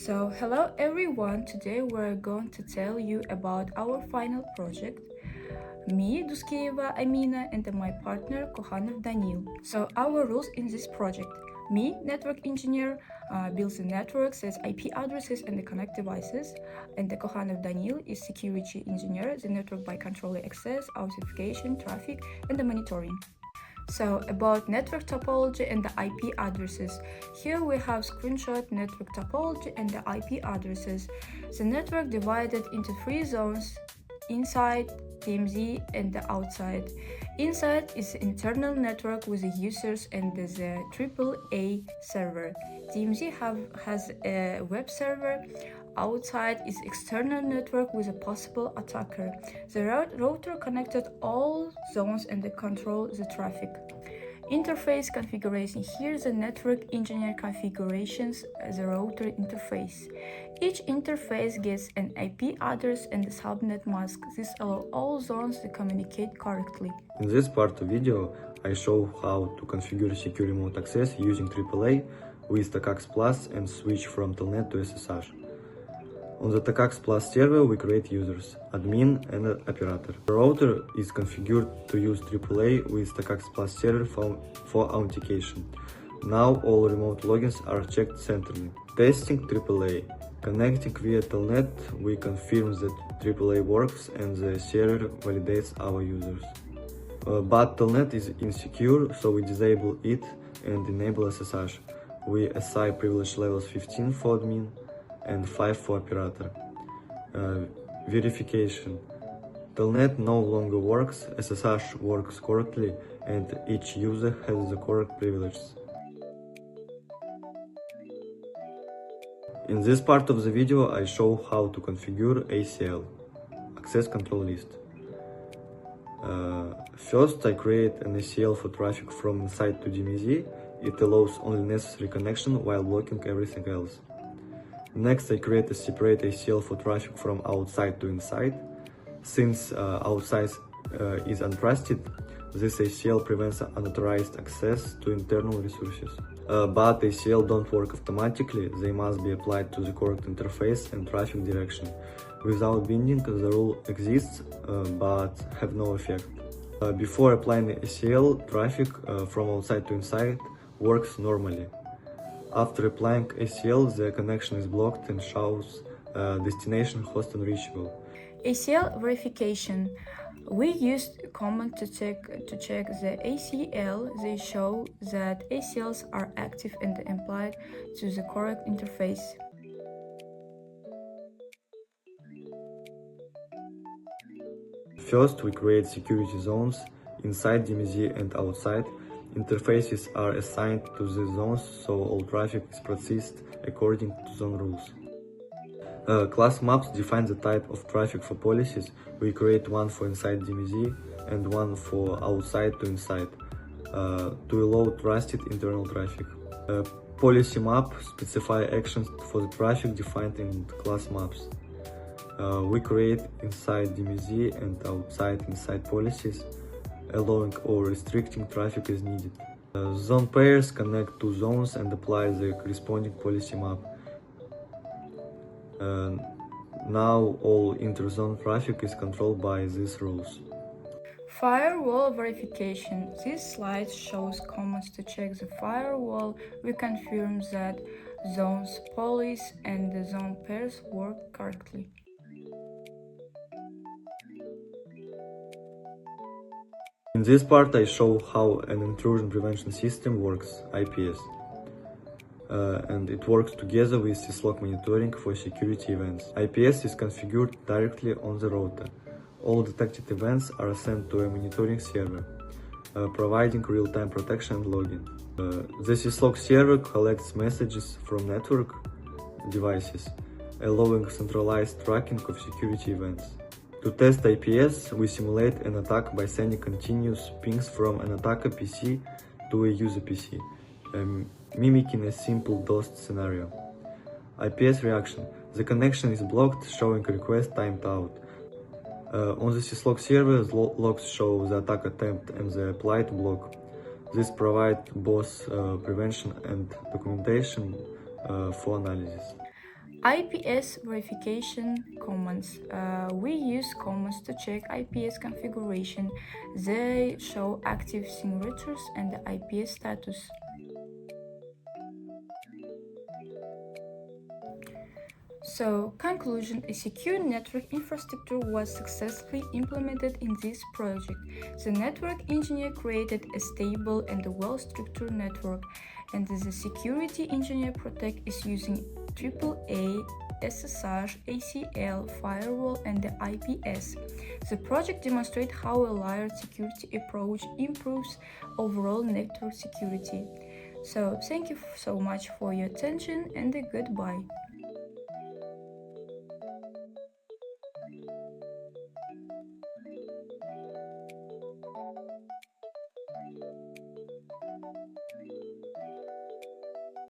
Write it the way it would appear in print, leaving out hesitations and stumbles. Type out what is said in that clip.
So, hello everyone. Today we're going to tell you about our final project. Me, Duskeva Amina, and my partner Kohanov Daniil. So, our roles in this project. Me, network engineer, builds the network, sets IP addresses and the connect devices. And the Kohanov Daniil is security engineer, the network by controlling access, authentication, traffic, and the monitoring. So about network topology and the IP addresses. Here we have screenshot network topology and the IP addresses. The network divided into three zones: inside, TMZ, and the outside. Inside is the internal network with the users and the AAA server. TMZ has a web server. Outside is external network with a possible attacker. The router connected all zones and control the traffic. Interface configuration. Here the network engineer configurations the router interface. Each interface gets an IP address and a subnet mask. This allows all zones to communicate correctly. In this part of video, I show how to configure secure remote access using AAA with TACAX Plus and switch from Telnet to SSH. On the TACAX Plus server, we create users, admin and operator. The router is configured to use AAA with TACAX Plus server for authentication. Now all remote logins are checked centrally. Testing AAA. Connecting via Telnet, we confirm that AAA works and the server validates our users. But Telnet is insecure, so we disable it and enable SSH. We assign privilege levels 15 for admin and 5 for operator. Verification. Telnet no longer works, SSH works correctly, and each user has the correct privileges. In this part of the video, I show how to configure ACL, Access Control List. First, I create an ACL for traffic from inside to DMZ. It allows only necessary connection while blocking everything else. Next, I create a separate ACL for traffic from outside to inside. Since outside is untrusted, this ACL prevents unauthorized access to internal resources. But ACL don't work automatically, they must be applied to the correct interface and traffic direction. Without binding, the rule exists, but have no effect. Before applying the ACL, traffic from outside to inside works normally. After applying ACL, the connection is blocked and shows destination host unreachable. ACL verification. We used a command to check the ACL. They show that ACLs are active and applied to the correct interface. First, we create security zones inside DMZ and outside. Interfaces are assigned to the zones, so all traffic is processed according to zone rules. Class maps define the type of traffic for policies. We create one for inside DMZ and one for outside to inside to allow trusted internal traffic. Policy map specify actions for the traffic defined in class maps. We create inside DMZ and outside inside policies, allowing or restricting traffic as needed. Zone pairs connect two zones and apply the corresponding policy map. Now all interzone traffic is controlled by these rules. Firewall verification. This slide shows commands to check the firewall. We confirm that zones, police, and the zone pairs work correctly. In this part, I show how an intrusion prevention system works, IPS. And it works together with syslog monitoring for security events. IPS is configured directly on the router. All detected events are sent to a monitoring server, providing real-time protection and logging. The syslog server collects messages from network devices, allowing centralized tracking of security events. To test IPS, we simulate an attack by sending continuous pings from an attacker PC to a user PC, mimicking a simple DOS scenario. IPS reaction. The connection is blocked, showing request timed out. On the syslog server, logs show the attack attempt and the applied block. This provides both prevention and documentation for analysis. IPS verification commands. We use commands to check IPS configuration. They show active signatures and the IPS status. So, conclusion, a secure network infrastructure was successfully implemented in this project. The network engineer created a stable and well-structured network, and the security engineer Protect is using AAA, SSH, ACL, firewall, and the IPS. The project demonstrates how a layered security approach improves overall network security. So, thank you so much for your attention and goodbye.